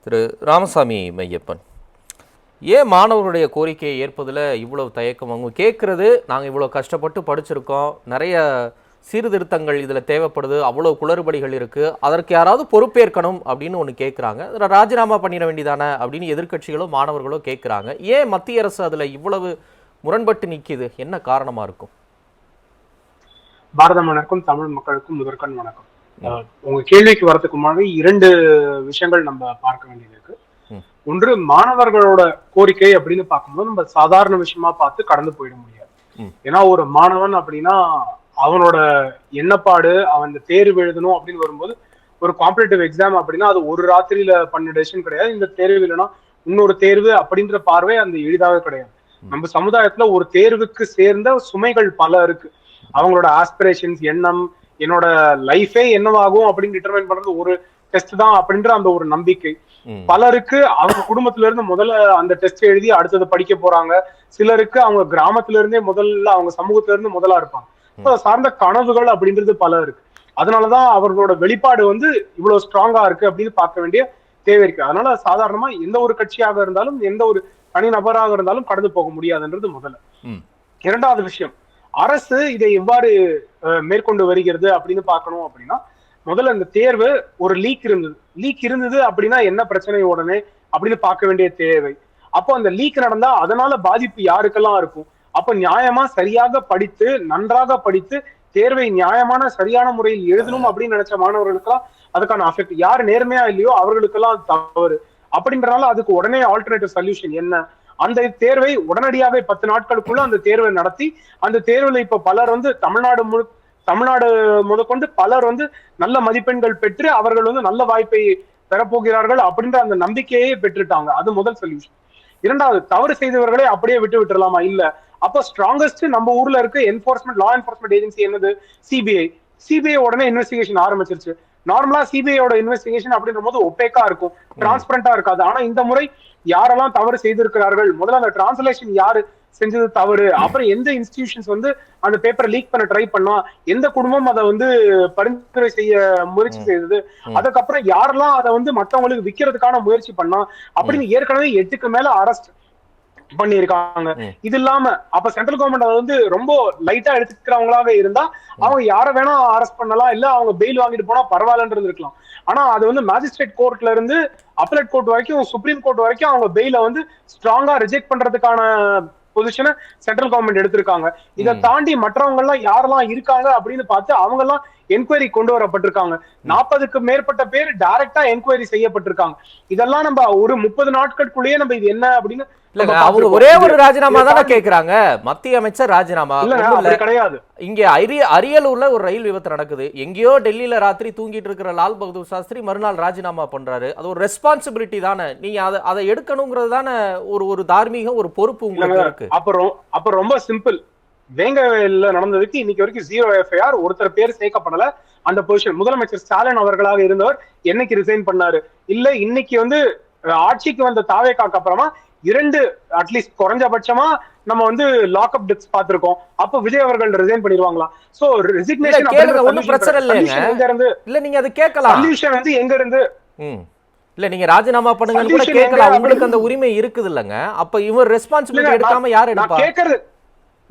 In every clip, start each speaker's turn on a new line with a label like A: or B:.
A: திரு ராமசாமி மையப்பன், ஏன் மாணவர்களுடைய கோரிக்கையை ஏற்பதில் இவ்வளவு தயக்கம்? அவங்க கேட்குறது, நாங்கள் இவ்வளோ கஷ்டப்பட்டு படிச்சிருக்கோம், நிறைய சீர்திருத்தங்கள் இதில் தேவைப்படுது, அவ்வளோ குளறுபடிகள் இருக்குது, அதற்கு யாராவது பொறுப்பேற்கணும் அப்படின்னு ஒன்று கேட்குறாங்க. அதில் ராஜினாமா பண்ணிட வேண்டியதானே அப்படின்னு எதிர்க்கட்சிகளோ மாணவர்களோ கேட்குறாங்க. ஏன் மத்திய அரசு அதில் இவ்வளவு முரண்பட்டு நிற்கிது? என்ன காரணமாக இருக்கும்?
B: பாரத மன்னருக்கும் தமிழ் மக்களுக்கும் முதற்கண் வணக்கம். உங்க கேள்விக்கு வரதுக்கு முன்னாடி 2 விஷயங்கள் நம்ம பார்க்க வேண்டியது இருக்கு. ஒன்று, மாணவர்களோட கோரிக்கை அப்படின்னு பார்க்கும்போது நம்ம சாதாரண விஷயமா பார்த்து கடந்து போயிட முடியாது. ஏன்னா ஒரு மாணவன் அப்படின்னா அவனோட எண்ணப்பாடு, அவன் இந்த தேர்வு எழுதணும் அப்படின்னு வரும்போது, ஒரு காம்படிட்டிவ் எக்ஸாம் அப்படின்னா அது ஒரு ராத்திரியில பண்ண டெசிஷன் கிடையாது. இந்த தேர்வு இல்லைன்னா இன்னொரு தேர்வு அப்படின்ற பார்வை அந்த எளிதாக கிடையாது. நம்ம சமுதாயத்துல ஒரு தேர்வுக்கு சேர்ந்த சுமைகள் பல இருக்கு. அவங்களோட ஆஸ்பிரேஷன்ஸ், எண்ணம், என்னோட லைஃபே என்னவாகும் அப்படின்னு டிட்டர்மைன் பண்றது ஒரு டெஸ்ட் தான் அப்படின்ற அந்த ஒரு நம்பிக்கை பலருக்கு. அவங்க குடும்பத்துல இருந்து முதல்ல அந்த டெஸ்ட் எழுதி அடுத்தது படிக்க போறாங்க. சிலருக்கு அவங்க கிராமத்துல இருந்தே முதல்ல அவங்க சமூகத்துல இருந்து முதலா இருப்பாங்க. சார்ந்த கனவுகள் அப்படின்றது பல இருக்கு. அதனாலதான் அவர்களோட வெளிப்பாடு இவ்வளவு ஸ்ட்ராங்கா இருக்கு அப்படின்னு பார்க்க வேண்டிய தேவை இருக்கு. அதனால சாதாரணமா எந்த ஒரு கட்சியாக இருந்தாலும் எந்த ஒரு தனி நபராக இருந்தாலும் கடந்து போக முடியாதுன்றது முதல்ல. இரண்டாவது விஷயம், அரசு இதை எவ்வாறு மேற்கொண்டு வருகிறது அப்படின்னு பார்க்கணும். அப்படின்னா முதல்ல இந்த தேர்வு ஒரு லீக் இருந்தது அப்படின்னா என்ன பிரச்சனை உடனே அப்படின்னு பார்க்க வேண்டிய தேவை. அப்போ அந்த லீக் நடந்தா அதனால பாதிப்பு யாருக்கெல்லாம் இருக்கும்? அப்ப நியாயமா சரியாக படித்து நன்றாக படித்து தேர்வை நியாயமான சரியான முறையில் எழுதணும் அப்படின்னு நினைச்ச மாணவர்களுக்கெல்லாம் அதுக்கான அஃபெக்ட், யார் நேர்மையா இல்லையோ அவர்களுக்கெல்லாம் தவறு. அப்படின்றனால அதுக்கு உடனே ஆல்டர்னேட்டிவ் சொல்யூஷன் என்ன? அந்த தேர்வை உடனடியாக 10 நாட்களுக்குள்ள அந்த தேர்வை நடத்தி அந்த தேர்வுல இப்ப பலர் தமிழ்நாடு முதற்கொண்டு பலர் நல்ல மதிப்பெண்கள் பெற்று அவர்கள் நல்ல வாய்ப்பை பெறப்போகிறார்கள் அப்படின்ற அந்த நம்பிக்கையே பெற்றுட்டாங்க. அது முதல் சொல்யூஷன். இரண்டாவது, தவறு செய்தவர்களை அப்படியே விட்டுலாமா? இல்ல. அப்போ ஸ்ட்ராங்கஸ்ட் நம்ம ஊர்ல இருக்க லா என்போர்ஸ்மெண்ட் ஏஜென்சி என்னது? சிபிஐ உடனே இன்வெஸ்டிகேஷன் ஆரம்பிச்சிருச்சு. நார்மலா சிபிஐயோட இன்வெஸ்டிகேஷன் அப்படின்ற போது ஒப்பேக்கா இருக்கும், டிரான்ஸ்பரண்டா இருக்காது. ஆனா இந்த முறை யாரெல்லாம் தவறு செய்திருக்கிறார்கள், முதல்ல அந்த டிரான்ஸ்லேஷன் யாரு செஞ்சது தவறு, அப்புறம் எந்த இன்ஸ்டிடியூஷன்ஸ் அந்த பேப்பரை லீக் பண்ண ட்ரை பண்ணா, எந்த குடும்பம் அதை பரிந்துரை செய்ய முயற்சி செய்தது, அதுக்கப்புறம் யாரெல்லாம் அதை மற்றவங்களுக்கு விற்கிறதுக்கான முயற்சி பண்ணா அப்படின்னு ஏற்கனவே 8க்கு மேல அரெஸ்ட் பண்ணிருக்காங்க. இது இல்லாம அப்ப சென்ட்ரல் கவர்மெண்ட் ரொம்ப லைட்டா எடுத்துக்கிறவங்களாக இருந்தா அவங்க யார வேணா அரெஸ்ட் பண்ணலாம், இல்ல அவங்க பெயில் வாங்கிட்டு போனா பரவாயில்லன்றது இருக்கலாம். ஆனா அது மேஜிஸ்ட்ரேட் கோர்ட்ல இருந்து அப்பலேட் கோர்ட் வரைக்கும், சுப்ரீம் கோர்ட் வரைக்கும் அவங்க பெயில ஸ்ட்ராங்கா ரிஜெக்ட் பண்றதுக்கான பொசிஷனை சென்ட்ரல் கவர்மெண்ட் எடுத்திருக்காங்க. இதை தாண்டி மற்றவங்க எல்லாம் யாரெல்லாம் இருக்காங்க அப்படின்னு பார்த்து அவங்க எல்லாம் என்கொயரி கொண்டு வரப்பட்டிருக்காங்க. 40க்கு மேற்பட்ட பேர் டைரக்டா என்கொயரி செய்யப்பட்டிருக்காங்க. இதெல்லாம் நம்ம ஒரு 30 நாட்களுக்குள்ளேயே நம்ம இது என்ன அப்படின்னு
A: அவங்க ஒரே ஒரு ராஜினாமா தானே கேக்குறாங்க. மத்திய அமைச்சர் ராஜினாமா
B: கிடையாது.
A: இங்க அரியலூர்ல ஒரு ரயில் விபத்து நடக்குது. எங்கேயோ டெல்லியில ராத்திரி தூங்கிட்டு இருக்கிற லால் பகதூர் சாஸ்திரி மறுநாள் ராஜினாமா பண்றாரு. அது ஒரு ரெஸ்பான்சிபிலிட்டி தானே. நீங்க அதை எடுக்கணுங்கிறது தானே ஒரு தார்மீகம், ஒரு பொறுப்பு உங்களுக்கு இருக்கு.
B: அப்ப ரொம்ப சிம்பிள். வேங்கவேல்ல நடந்ததுக்கு இன்னைக்கு வரைக்கும் 0 FIR, ஒருத்தர் பேர் சேர்க்கப்படல. அந்த பொசிஷன் முதலமைச்சர் ஸ்டாலின் அவர்களாக இருந்தவர் என்னைக்கு ரிசைன் பண்ணாரு? இல்ல இன்னைக்கு ஆட்சிக்கு வந்த தாவேகாக்கு அப்புறமா 2 அட்லீஸ்ட் குறைஞ்சபட்சமா நம்ம லாக்அப் டெத்ஸ் பார்த்திருக்கோம். அப்ப விஜய் அவர்கள் ரிசைன் பண்ணிடுவாங்களா? சோ ரெசிக்னேஷன்
A: ஒண்ணும் பிரச்சனை இல்ல, நீங்க அது கேட்கலாம்.
B: சொல்யூஷன் எங்க இருந்து?
A: இல்ல, நீங்க ராஜினாமா பண்ணுங்கன்னு கூட கேட்கலாம். உங்களுக்கு அந்த உரிமை இருக்குது இல்லங்க. அப்ப இவர் ரெஸ்பான்சிபிலிட்டி எடுக்காம யார் எடுப்பா?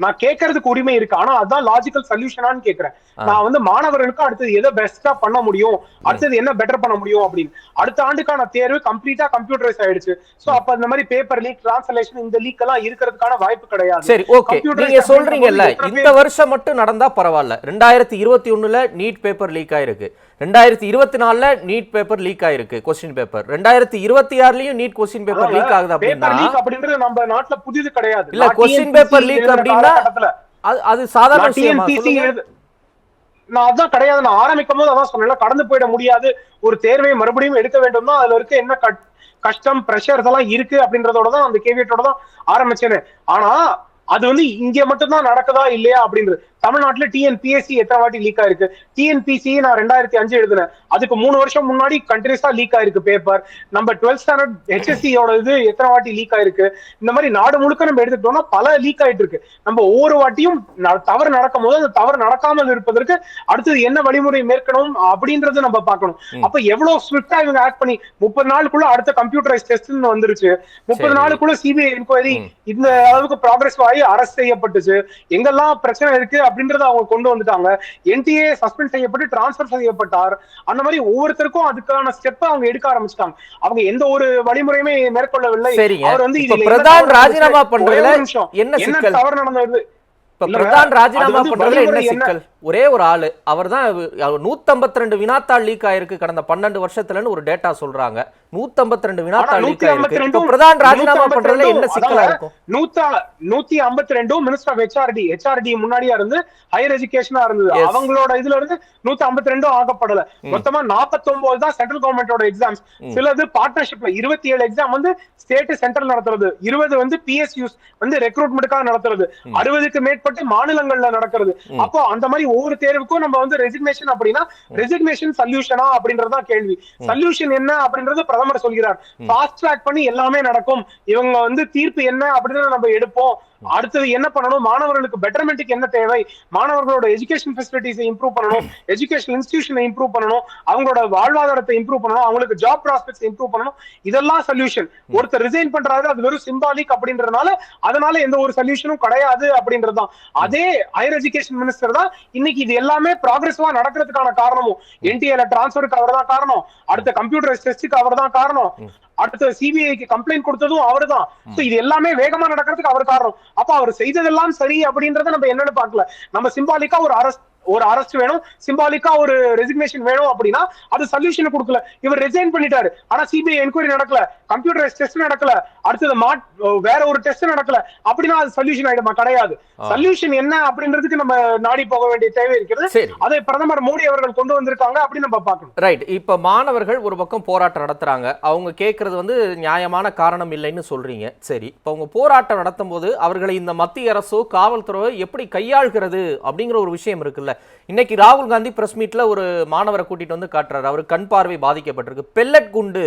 B: நான் கேட்கறதுக்கு உரிமை இருக்கு. ஆனா அதான் லாஜிக்கல் சொல்யூஷனான்னு கேட்கிறேன். நான் மாணவர்களுக்கு அடுத்தது எதை பெஸ்டா பண்ண முடியும், அடுத்தது என்ன பெட்டர் பண்ண முடியும் அப்படின்னு. அடுத்த ஆண்டுக்கான தேர்வு கம்ப்ளீட்டா கம்ப்யூட்டரைஸ் ஆயிடுச்சு. சோ அப்ப இந்த மாதிரி பேப்பர் லீக், டிரான்ஸ்லேஷன், இந்த லீக் எல்லாம் இருக்கிறதுக்கான வாய்ப்பு கிடையாது.
A: சரி, ஓகே. நீங்க சொல்றீங்கல்ல இந்த வருஷம் மட்டும் நடந்தா பரவாயில்ல. 2021ல நீட் பேப்பர் லீக் ஆயிருக்கு, 2024ல நீட் பேப்பர் லீக் ஆயிருக்கு, கொஸ்டின் பேப்பர். 2026லயும் நீட் கொஸ்டின் பேப்பர் லீக் ஆகுது அப்படின்னா
B: அப்படின்றது நம்ம நாட்டுல புதிது கிடையாது.
A: இல்ல, கொஸ்டின் பேப்பர் லீக் அப்படின்னா அது சாதாரண விஷயமா?
B: நான் அதான் கிடையாது. நான் ஆரம்பிக்கும் போது அதான் சொன்னேன், கடந்து போயிட முடியாது. ஒரு தேர்வை மறுபடியும் எடுக்க வேண்டும் தான். அதுல இருக்க என்ன கஷ்டம், பிரஷர்ஸ் எல்லாம் இருக்கு அப்படின்றதோட தான் அந்த கேவியட்டோட தான் ஆரம்பிச்சேன்னு. ஆனா அது இங்க மட்டும் தான் நடக்குதா இல்லையா அப்படின்றது தமிழ்நாட்டுல டிஎன்பிஎஸ்சி எத்தனை வாட்டி லீக் ஆயிருக்கு? டிஎன்பிசி நான் 2005 எழுதுனேன், அதுக்கு 3 வருஷம் முன்னாடி கண்டினியூஸா லீக் ஆயிருக்கு பேப்பர். நம்ம 12th ஸ்டாண்டர்ட் ஹெச்எஸ்சியோட இது எத்தனை வாட்டி லீக் ஆயிருக்கு? இந்த மாதிரி நாடு முழுக்க நம்ம எடுத்துக்கிட்டோம்னா பல லீக் ஆயிட்டு இருக்கு. நம்ம ஒவ்வொரு வாட்டியும் தவறு நடக்கும் போது அந்த தவறு நடக்காமல் இருப்பதற்கு அடுத்தது என்ன வழிமுறை மேற்கணும் அப்படின்றது நம்ம பார்க்கணும். அப்ப எவ்வளவு ஸ்ட்ரிக்டா இவங்க ஆக்ட் பண்ணி 30 நாளுக்குள்ள அடுத்த கம்ப்யூட்டரைஸ் டெஸ்ட் வந்துருச்சு, 30 நாளுக்குள்ள சிபிஐ என்கொயரி இந்த அளவுக்கு ப்ராக்ரஸ் ஆகி அரெஸ்ட் செய்யப்பட்டுச்சு, எங்கெல்லாம் பிரச்சனை இருக்கு அப்படின்றத அவங்க கொண்டு வந்துட்டாங்க. என்டிஏ சஸ்பெண்ட் செய்யப்பட்டு டிரான்ஸ்பர் செய்யப்பட்டார். அந்த மாதிரி ஒவ்வொருத்தருக்கும் அதுக்கான ஸ்டெப் அவங்க எடுக்க ஆரம்பிச்சிட்டாங்க. அவங்க எந்த ஒரு வழிமுறையுமே மேற்கொள்ளவில்லை. அவர் வந்து
A: பிரதான் ராஜினாமா பண்றதுல என்ன
B: தவறு நடந்தது?
A: இப்ப பிரதான் ராஜினாமா பண்றதுல என்ன சிக்கல்? ஒரே ஒரு ஆளு, அவர் தான் 152 வினாத்தாள் லீக் ஆயிருக்கு கடந்த 12 வருஷத்துலன்னு ஒரு டேட்டா சொல்றாங்க. 152 வினாத்தாள் லீக் ஆயிருக்கு. இப்ப பிரதான் ராஜினாமா பண்றதுல என்ன சிக்கலா இருக்கும்?
B: 152 மினிஸ்டர் ஆஃப் ஹெச்ஆர்டி முன்னாடியா இருந்து ஹையர் எஜுகேஷனா இருந்தது. அவங்களோட இதுல இருந்து 152 ஆகப்படல. மொத்தமா 49 தான் சென்ட்ரல் கவர்மெண்டோட எக்ஸாம்ஸ். சிலது பார்ட்னர்ஷிப்ல 27 எக்ஸாம் வந்து ஸ்டேட் சென்ட்ரல் நடத்துறது, 20 வந்து பிஎஸ்யூஸ் வந்து ரெக்ரூட்மெண்ட்டுக்காக நடத்துறது, 60க்கு மேற்பட்டு மாநிலங்கள்ல நடக்கிறது. அப்போ அந்த மாதிரி ஒவ்வொரு தேர்வுக்கும் நம்ம வந்து ரெசிக்னேஷன் அப்படின்னா ரெசிக்னேஷன் சொல்யூஷனா அப்படின்றதா கேள்வி. சொல்யூஷன் என்ன அப்படின்றது பிரதமர் சொல்கிறார். ஃபாஸ்ட் ட்ராக் பண்ணி எல்லாமே நடக்கும், இவங்க வந்து தீர்ப்பு என்ன அப்படின்றத நம்ம எடுப்போம். அடுத்தது என்ன பண்ணணும், மாணவர்களுக்கு பெட்டர்மெண்ட்டுக்கு என்ன தேவை, மாணவர்களோட எஜுகேஷன் ஃபெசிலிட்டிஸை இம்ப்ரூவ் பண்ணணும், எஜுகேஷன் இன்ஸ்டிடியூஷனை இம்ப்ரூவ் பண்ணணும், அவங்களோட வாழ்வாதாரத்தை இம்ப்ரூவ் பண்ணணும், அவங்களுக்கு ஜாப் ப்ராஸ்பெக்ட்ஸ் இம்ப்ரூவ் பண்ணணும். இதெல்லாம் சொல்யூஷன். ஒருத்தர் ரிசைன் பண்றாரு, அது வெறும் சிம்பாலிக் அப்படின்றதுனால அதனால எந்த ஒரு சொல்யூஷனும் கிடையாது அப்படின்றதுதான். அதே ஹையர் எஜுகேஷன் மினிஸ்டர் தான் இன்னைக்கு இது எல்லாமே ப்ராக்ரஸிவா நடக்கிறதுக்கான காரணமும். என்டிஏல டிரான்ஸ்பருக்கு அவர் தான் காரணம், அடுத்த கம்ப்யூட்டர் டெஸ்டுக்கு அவர் தான் காரணம், அடுத்த சிபிஐக்கு கம்ப்ளைண்ட் கொடுத்ததும் அவர்தான். இது எல்லாமே வேகமா நடக்கிறதுக்கு அவர் காரணம். அப்ப அவர் செய்ததெல்லாம் சரி அப்படின்றத நம்ம என்னன்னு பார்க்கல. நம்ம சிம்பாலிக்கா ஒரு அரெஸ்ட் வேணும், சிம்பாலிக்கா ஒரு ரெசிக்னேஷன் வேணும் அப்படின்னா அது சொல்யூஷன் கொடுக்கல. இவர் ரிசைன் பண்ணிட்டாரு, ஆனா சிபிஐ என்கொயரி நடக்கல, கம்ப்யூட்டர் டெஸ்ட் நடக்கல, அடுத்தது வேற ஒரு டெஸ்ட் நடக்கல அப்படின்னா அது சொல்யூஷன் ஆயிடுமா? கிடையாது. சொல்யூஷன் என்ன அப்படின்றதுக்கு நம்ம நாடி போக வேண்டிய தேவை இருக்கிறது. அதை பிரதமர் மோடி அவர்கள் கொண்டு வந்திருக்காங்க அப்படின்னு நம்ம பார்க்கணும்.
A: ரைட். இப்ப மாணவர்கள் ஒரு பக்கம் போராட்டம் நடத்துறாங்க, அவங்க கேட்கறது வந்து நியாயமான காரணம் இல்லைன்னு சொல்றீங்க. சரி, இப்ப அவங்க போராட்டம் நடத்தும் போது அவர்களை இந்த மத்திய அரசோ காவல்துறையோ எப்படி கையாள்கிறது அப்படிங்கிற ஒரு விஷயம் இருக்குல்ல. இன்னைக்கு ராகுல் காந்தி பிரஸ் மீட்ல ஒரு மாணவரை கூட்டிட்டு வந்து காட்டுறாரு, அவர் கண் பார்வை பாதிக்கப்பட்டிருக்கு, பெல்லட் குண்டு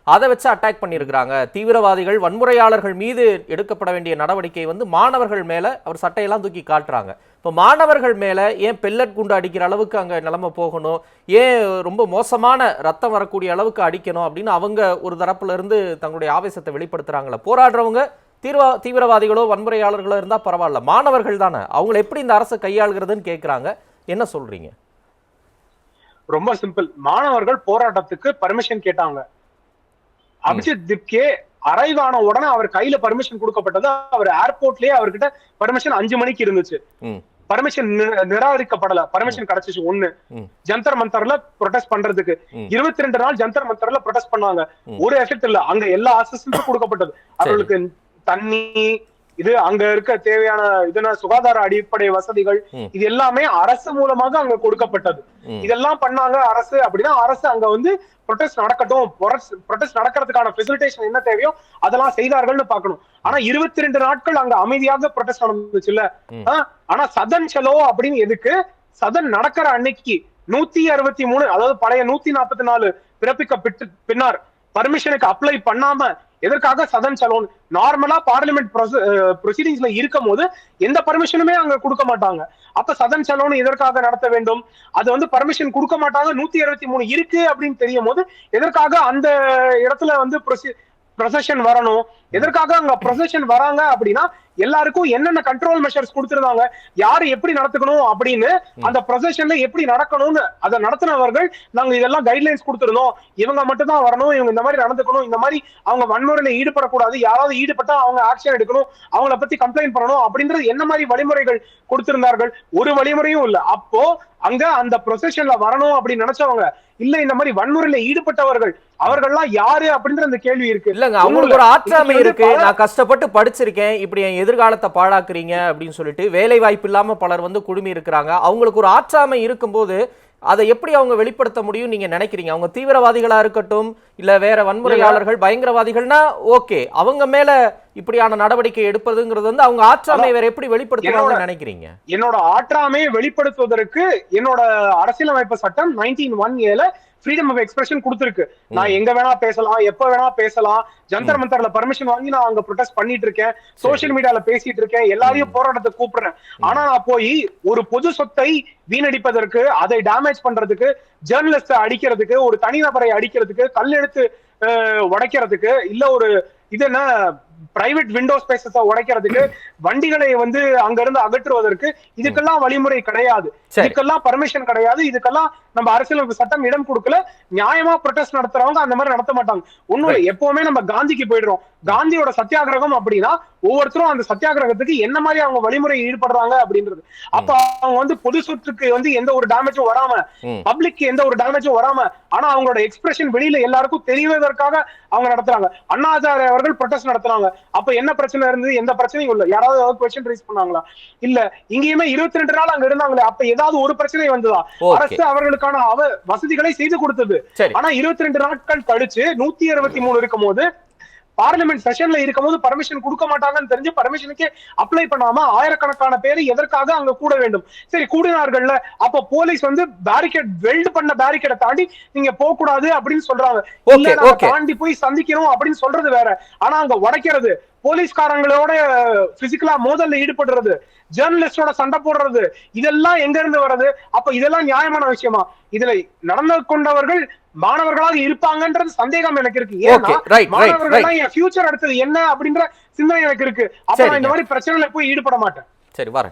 A: அதை வச்சு அட்டாக் பண்ணியிருக்கிறாங்க, தீவிரவாதிகள் வன்முறையாளர்கள் மீது எடுக்கப்பட வேண்டிய நடவடிக்கை வந்து மாணவர்கள் மேல அவர் சட்டையெல்லாம் தூக்கி காட்டுறாங்க. இப்போ மாணவர்கள் மேல ஏன் பெல்லட் குண்டு அடிக்கிற அளவுக்கு அங்க நிலைமை போகணும், ஏன் ரொம்ப மோசமான ரத்தம் வரக்கூடிய அளவுக்கு அடிக்கணும் அப்படின்னு அவங்க ஒரு தரப்புல இருந்து தங்களுடைய ஆவேசத்தை வெளிப்படுத்துறாங்களா? போராடுறவங்க தீவிரவாதிகளோ வன்முறையாளர்களோ இருந்தா பரவாயில்ல, மாணவர்கள் தானே, அவங்களை எப்படி இந்த அரசு கையாளுகிறதுன்னு கேட்கிறாங்க. என்ன சொல்றீங்க?
B: ரொம்ப சிம்பிள். மாணவர்கள் போராட்டத்துக்கு பர்மிஷன் கேட்டாங்க. அபிஜித் திப்கே அரைவ் ஆன உடனே அவர் கையில பர்மிஷன் கொடுக்கப்பட்டது. அவர் ஏர்போர்ட்லயே அவர்கிட்ட பர்மிஷன் 5 மணிக்கு இருந்துச்சு. பர்மிஷன் நிராகரிக்கப்படல, பர்மிஷன் கிடைச்சிச்சு. ஒண்ணு, ஜந்தர் மந்தர்ல ப்ரொடெஸ்ட் பண்றதுக்கு 22 நாள் ஜந்தர் மந்தர்ல ப்ரொடெஸ்ட் பண்ணாங்க. ஒரு எஃபெக்ட் இல்ல. அங்க எல்லா அசிஸ்டன்ஸும் கொடுக்கப்பட்டது. அவர்களுக்கு தண்ணி, இது அங்க இருக்க தேவையான இதுனா சுகாதார அடிப்படை வசதிகள், இது எல்லாமே அரசு மூலமாக அங்க கொடுக்கப்பட்டது. இதெல்லாம் பண்ணாங்க அரசு அப்படின்னா அரசு அங்க வந்து ப்ரொடெஸ்ட் நடக்கட்டும், ப்ரொடெஸ்ட் நடக்கிறதுக்கான ஃபெசிலிட்டேஷன் என்ன தேவையோ அதெல்லாம் செய்தார்கள்னு பார்க்கணும். ஆனா 22 நாட்கள் அங்க அமைதியாக ப்ரொடெஸ்ட் நடந்துச்சு இல்ல. ஆனா சதன் செலோ அப்படின்னு எதுக்கு? சதன் நடக்கிற அன்னைக்கு 163, அதாவது பழைய 144 பிறப்பிக்கப்பட்டு பின்னர் பர்மிஷனுக்கு அப்ளை பண்ணாம எதற்காக சதன் செலோன்? நார்மலா பார்லிமெண்ட் ப்ரொசீடிங்ஸ்ல இருக்கும் போது எந்த பர்மிஷனுமே அங்க கொடுக்க மாட்டாங்க. அப்ப சதன் செலோன் எதற்காக நடத்த வேண்டும்? அது வந்து பர்மிஷன் கொடுக்க மாட்டாங்க. 163 இருக்கு அப்படின்னு தெரியும் போது எதற்காக அந்த இடத்துல வந்து ப்ரொசஷன் வரணும்? எதற்காக அங்க ப்ரொசஷன் வராங்க அப்படின்னா எல்லாருக்கும் என்னென்ன கண்ட்ரோல் மெஷர்ஸ் கொடுத்திருந்தாங்க, யாரு எப்படி நடத்துக்கணும் அப்படின்னு, அந்த ப்ரொசஷன்ல எப்படி நடக்கணும்னு அதை நடத்தினவர்கள் நாங்க இதெல்லாம் கைட்லைன்ஸ் கொடுத்திருந்தோம், இவங்க மட்டும் தான் வரணும், இவங்க இந்த மாதிரி நடந்துக்கணும், இந்த மாதிரி அவங்க வன்முறையில ஈடுபடக்கூடாது, யாராவது ஈடுபட்டா அவங்க ஆக்ஷன் எடுக்கணும், அவங்கள பத்தி கம்ப்ளைண்ட் பண்ணணும் அப்படின்றது என்ன மாதிரி வழிமுறைகள் கொடுத்திருந்தார்கள்? ஒரு வழிமுறையும் இல்ல. அப்போ அங்க அந்த ப்ரொசஷன்ல வரணும் அப்படின்னு நினைச்சவங்க இல்ல, இந்த மாதிரி வன்முறையில ஈடுபட்டவர்கள் அவர்கள்லாம் யாரு அப்படின்ற அந்த கேள்வி இருக்கு.
A: இல்லங்க, அவங்களுக்கு ஒரு ஆற்றாமை இருக்கு. நான் கஷ்டப்பட்டு படிச்சிருக்கேன், இப்படி என் எதிர்காலத்தை பாழாக்குறீங்க அப்படின்னு சொல்லிட்டு வேலை வாய்ப்பு இல்லாம பலர் வந்து குடுமி இருக்கிறாங்க. அவங்களுக்கு ஒரு ஆற்றாமை இருக்கும்போது அதை எப்படி அவங்க வெளிப்படுத்த முடியும் நீங்க நினைக்கிறீங்க? அவங்க தீவிரவாதிகளா இருக்கட்டும், இல்ல வேற வன்முறையாளர்கள், பயங்கரவாதிகள்னா ஓகே, அவங்க மேல இப்படியான நடவடிக்கை எடுப்பதுங்கிறது வந்து அவங்க ஆற்றாமை வேற எப்படி வெளிப்படுத்துவாங்கன்னு நினைக்கிறீங்க?
B: என்னோட ஆற்றாமையை வெளிப்படுத்துவதற்கு என்னோட அரசியலமைப்பு சட்டம் 1901A ஃப்ரீடம் ஆஃப் எக்ஸ்பிரஷன் கொடுத்திருக்கு. நான் எங்க வேணா பேசலாம், எப்ப வேணா பேசலாம். ஜந்தர் மந்தர்ல பர்மிஷன் வாங்கி நான் அங்க ப்ரொடெஸ்ட் பண்ணிட்டு இருக்கேன், சோசியல் மீடியால பேசிட்டு இருக்கேன், எல்லாரையும் போராட்டத்துக்கு கூப்பிடுறேன். ஆனா நான் போய் ஒரு பொது சொத்தை வீணடிப்பதற்கு, அதை டேமேஜ் பண்றதுக்கு, ஜேர்னலிஸ்ட அடிக்கிறதுக்கு, ஒரு தனிநபரை அடிக்கிறதுக்கு, கல்லெடுத்து உடைக்கிறதுக்கு, இல்ல ஒரு இது என்ன பிரைவேட் விண்டோ ஸ்பேசஸ் உடைக்கிறதுக்கு, வண்டிகளை வந்து அங்க இருந்து அகற்றுவதற்கு, இதுக்கெல்லாம் வழிமுறை கிடையாது, இதுக்கெல்லாம் பர்மிஷன் கிடையாது, இதுக்கெல்லாம் நம்ம அரசியலமைப்பு சட்டம் இடம் கொடுக்கல. நியாயமா ப்ரொடெஸ்ட் நடத்துறவங்க அந்த மாதிரி நடத்த மாட்டாங்க. ஒண்ணும் எப்பவுமே நம்ம காந்திக்கு போயிடுறோம். காந்தியோட சத்தியாகிரகம் அப்படின்னா ஒவ்வொருத்தரும் அந்த சத்தியாகிரகத்துக்கு என்ன மாதிரி அவங்க வழிமுறை ஈடுபடுறாங்க அப்படின்றது. அப்ப அவங்க வந்து பொது சொத்துக்கு வந்து எந்த ஒரு டேமேஜும் வராம, பப்ளிக் எந்த ஒரு டேமேஜும் வராம, ஆனா அவங்களோட எக்ஸ்பிரஷன் வெளியில எல்லாருக்கும் தெரிவதற்காக அவங்க நடத்துறாங்க. அண்ணாச்சாரிய அவர்கள் ப்ரொடெஸ்ட் நடத்துறாங்க. அப்ப என்ன பிரச்சனை இருந்தது? எந்த பிரச்சனையும் இல்ல. யாராவது क्वेश्चन ரைஸ் பண்ணாங்களா? இல்ல. இங்கேயுமே 22 நாள் அங்க இருந்தாங்களே, அப்ப ஏதாவது ஒரு பிரச்சனை வந்ததா? அரசு அவர்களுக்கான வசதிகளை செய்து கொடுத்தது. ஆனா 22 நாட்கள் கழிச்சு 163 இருக்கும் போது, பார்லிமெண்ட் செஷன்ல இருக்கும்போது பர்மிஷன் கொடுக்க மாட்டாங்கன்னு தெரிஞ்சு பர்மிஷனுக்கு அப்ளை பண்ணாம ஆயிரக்கணக்கான பேர் எதற்காக அங்க கூட வேண்டும்? சரி, கூடினார்கள்ல. அப்ப போலீஸ் வந்து பேரிகேட், வெல்ட் பண்ண பேரிகேட தாண்டி நீங்க போக கூடாது அப்படின்னு சொல்றாங்க. இல்ல, நாங்க தாண்டி போய் சந்திக்கிறோம் அப்படின்னு சொல்றது வேற. ஆனா அங்க உடைக்கிறது, போலீஸ்காரங்களோட பிசிக்கலா மோதல்ல ஈடுபடுறது, ஜேர்னலிஸ்டோட சண்டை போடுறது, இதெல்லாம் எங்க இருந்து வருது? அப்ப இதெல்லாம் நியாயமான விஷயமா? இதுல நடந்து கொண்டவர்கள் மாணவர்களாக இருப்பாங்கன்றது சந்தேகம் எனக்கு இருக்கு. ஏன்னா மாணவர்கள் என் ஃபியூச்சர் அடுத்தது என்ன அப்படின்ற சிந்தனை எனக்கு இருக்கு. அப்ப நான் இந்த மாதிரி பிரச்சனையில போய் ஈடுபட மாட்டேன்.
A: சரி, வரேன்.